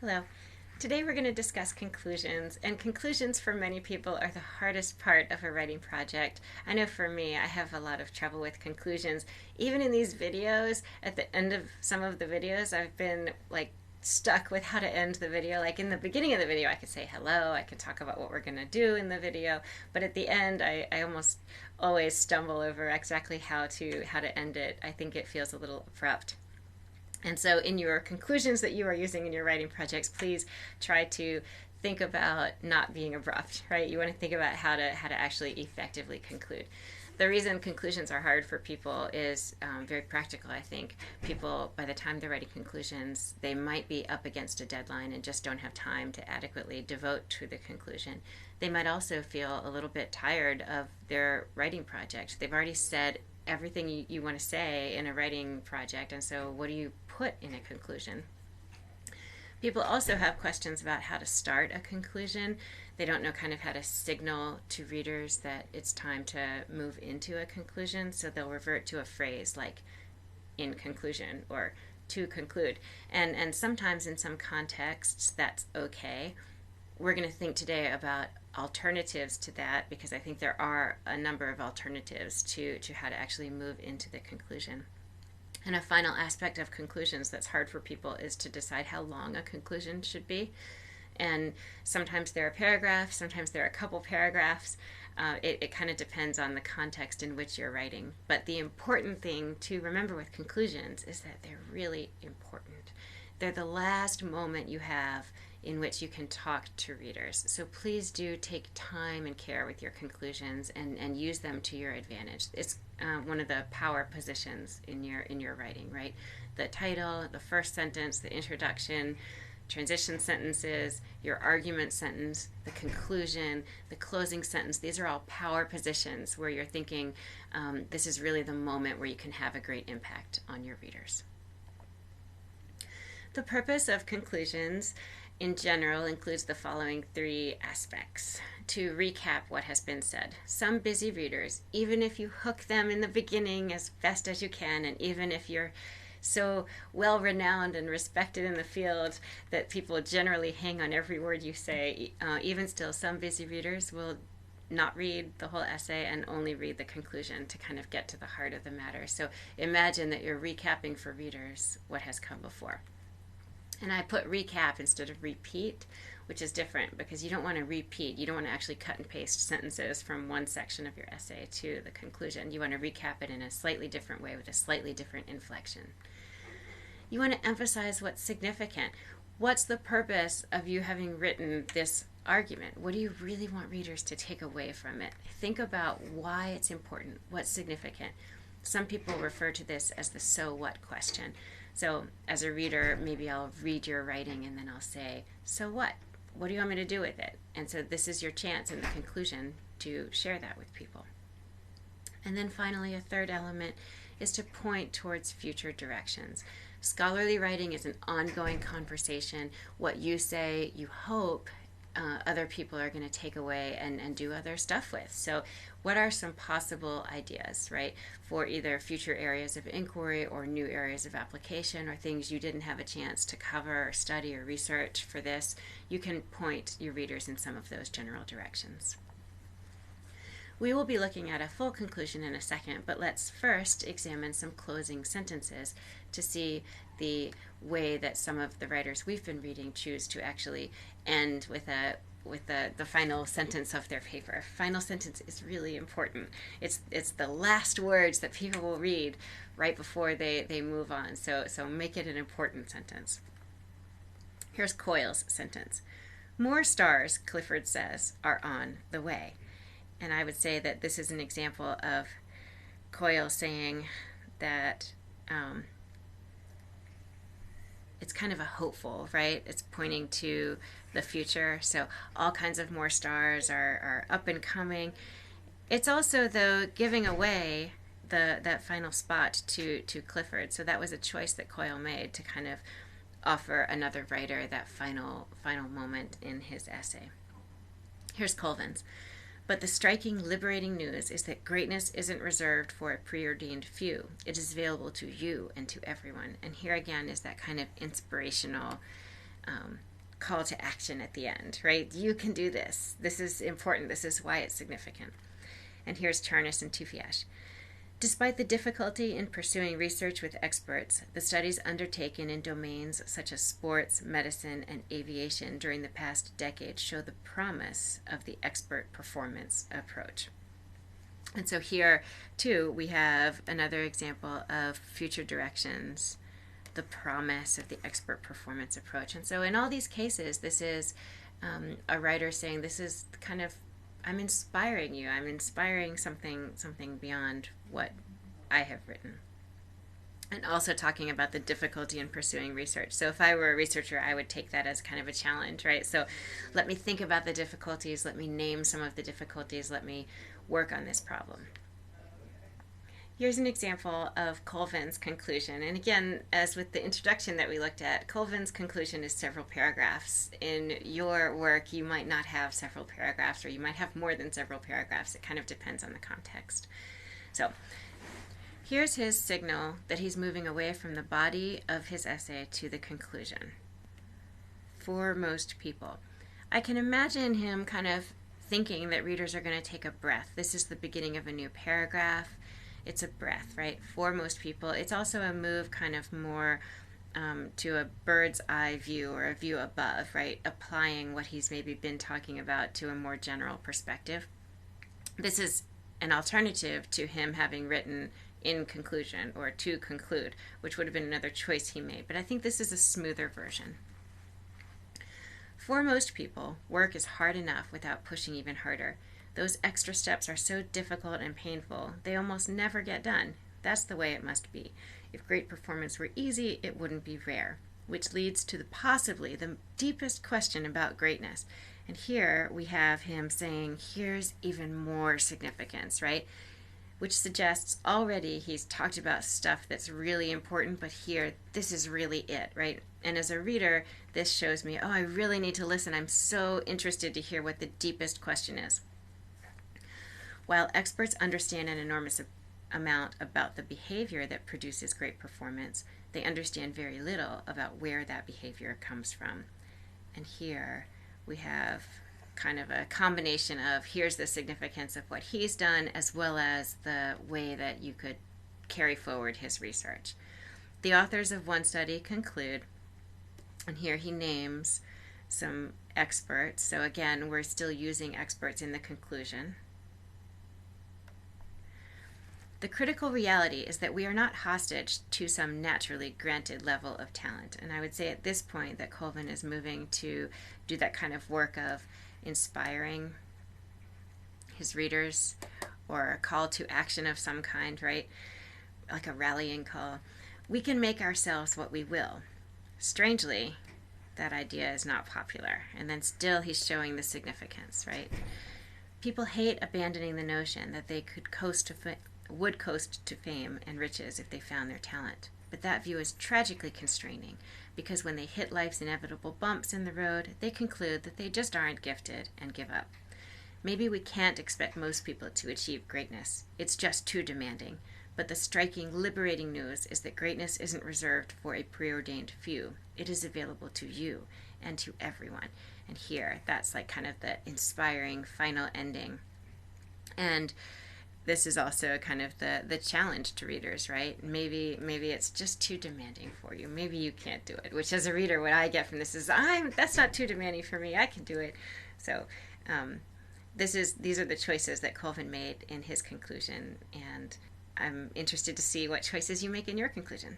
Hello. Today we're going to discuss conclusions, and conclusions for many people are the hardest part of a writing project. I know for me, I have a lot of trouble with conclusions. Even in these videos, at the end of some of the videos, I've been like stuck with how to end the video. Like in the beginning of the video, I could say hello, I could talk about what we're going to do in the video, but at the end, I almost always stumble over exactly how to end it. I think it feels a little abrupt. And so, in your conclusions that you are using in your writing projects, please try to think about not being abrupt, right? You want to think about how to actually effectively conclude. The reason conclusions are hard for people is very practical, I think. People, by the time they're writing conclusions, they might be up against a deadline and just don't have time to adequately devote to the conclusion. They might also feel a little bit tired of their writing project. They've already said everything you want to say in a writing project, and so what do you put in a conclusion? People also have questions about how to start a conclusion. They don't know kind of how to signal to readers that it's time to move into a conclusion, so they'll revert to a phrase like in conclusion or to conclude. And sometimes in some contexts that's okay. We're going to think today about alternatives to that because I think there are a number of alternatives to how to actually move into the conclusion. And a final aspect of conclusions that's hard for people is to decide how long a conclusion should be. And sometimes there are paragraphs, sometimes there are a couple paragraphs. It kind of depends on the context in which you're writing. But the important thing to remember with conclusions is that they're really important. They're the last moment you have in which you can talk to readers. So please do take time and care with your conclusions and use them to your advantage. It's one of the power positions in your writing, right? The title, the first sentence, the introduction, transition sentences, your argument sentence, the conclusion, the closing sentence. These are all power positions where you're thinking this is really the moment where you can have a great impact on your readers. The purpose of conclusions in general includes the following three aspects. To recap what has been said, some busy readers, even if you hook them in the beginning as best as you can, and even if you're so well renowned and respected in the field that people generally hang on every word you say, even still, some busy readers will not read the whole essay and only read the conclusion to kind of get to the heart of the matter. So imagine that you're recapping for readers what has come before. And I put recap instead of repeat, which is different because you don't want to repeat. You don't want to actually cut and paste sentences from one section of your essay to the conclusion. You want to recap it in a slightly different way with a slightly different inflection. You want to emphasize what's significant. What's the purpose of you having written this argument? What do you really want readers to take away from it? Think about why it's important, what's significant. Some people refer to this as the so what question. So as a reader, maybe I'll read your writing and then I'll say, so what? What do you want me to do with it? And so this is your chance in the conclusion to share that with people. And then finally, a third element is to point towards future directions. Scholarly writing is an ongoing conversation. What you say, you hope other people are going to take away and do other stuff with. So, what are some possible ideas, right, for either future areas of inquiry or new areas of application or things you didn't have a chance to cover or study or research for this? You can point your readers in some of those general directions. We will be looking at a full conclusion in a second, but let's first examine some closing sentences to see the way that some of the writers we've been reading choose to actually end with the final sentence of their paper. Final sentence is really important. It's the last words that people will read right before they move on. So make it an important sentence. Here's Coyle's sentence. More stars, Clifford says, are on the way. And I would say that this is an example of Coyle saying that it's kind of a hopeful, right? It's pointing to the future. So all kinds of more stars are up and coming. It's also, though, giving away that final spot to Clifford. So that was a choice that Coyle made to kind of offer another writer that final moment in his essay. Here's Colvin's. But the striking, liberating news is that greatness isn't reserved for a preordained few. It is available to you and to everyone. And here again is that kind of inspirational call to action at the end, right? You can do this. This is important. This is why it's significant. And here's Charnas and Tufiesh. Despite the difficulty in pursuing research with experts, the studies undertaken in domains such as sports, medicine, and aviation during the past decade show the promise of the expert performance approach. And so here, too, we have another example of future directions, the promise of the expert performance approach. And so in all these cases, this is a writer saying, this is kind of, I'm inspiring you. I'm inspiring something beyond what I have written. And also talking about the difficulty in pursuing research. So if I were a researcher, I would take that as kind of a challenge, right? So let me think about the difficulties. Let me name some of the difficulties. Let me work on this problem. Here's an example of Colvin's conclusion. And again, as with the introduction that we looked at, Colvin's conclusion is several paragraphs. In your work, you might not have several paragraphs, or you might have more than several paragraphs. It kind of depends on the context. So here's his signal that he's moving away from the body of his essay to the conclusion. For most people, I can imagine him kind of thinking that readers are going to take a breath. This is the beginning of a new paragraph. It's a breath, right? For most people. It's also a move kind of more to a bird's eye view, or a view above, right? Applying what he's maybe been talking about to a more general perspective. This is an alternative to him having written in conclusion, or to conclude, which would have been another choice he made. But I think this is a smoother version. For most people, work is hard enough without pushing even harder. Those extra steps are so difficult and painful, they almost never get done. That's the way it must be. If great performance were easy, it wouldn't be rare, which leads to possibly the deepest question about greatness. And here we have him saying, here's even more significance, right? Which suggests already he's talked about stuff that's really important, but here, this is really it, right? And as a reader, this shows me, oh, I really need to listen. I'm so interested to hear what the deepest question is. While experts understand an enormous amount about the behavior that produces great performance, they understand very little about where that behavior comes from. And here we have kind of a combination of, here's the significance of what he's done, as well as the way that you could carry forward his research. The authors of one study conclude, and here he names some experts. So again, we're still using experts in the conclusion. The critical reality is that we are not hostage to some naturally granted level of talent. And I would say at this point that Colvin is moving to do that kind of work of inspiring his readers, or a call to action of some kind, right? Like a rallying call. We can make ourselves what we will. Strangely, that idea is not popular. And then still he's showing the significance, right? People hate abandoning the notion that they would coast to fame and riches if they found their talent. But that view is tragically constraining, because when they hit life's inevitable bumps in the road, they conclude that they just aren't gifted and give up. Maybe we can't expect most people to achieve greatness. It's just too demanding. But the striking, liberating news is that greatness isn't reserved for a preordained few. It is available to you and to everyone. And here, that's like kind of the inspiring final ending. And this is also kind of the challenge to readers, right? Maybe it's just too demanding for you. Maybe you can't do it. Which, as a reader, what I get from this is, that's not too demanding for me. I can do it. So these are the choices that Colvin made in his conclusion, and I'm interested to see what choices you make in your conclusion.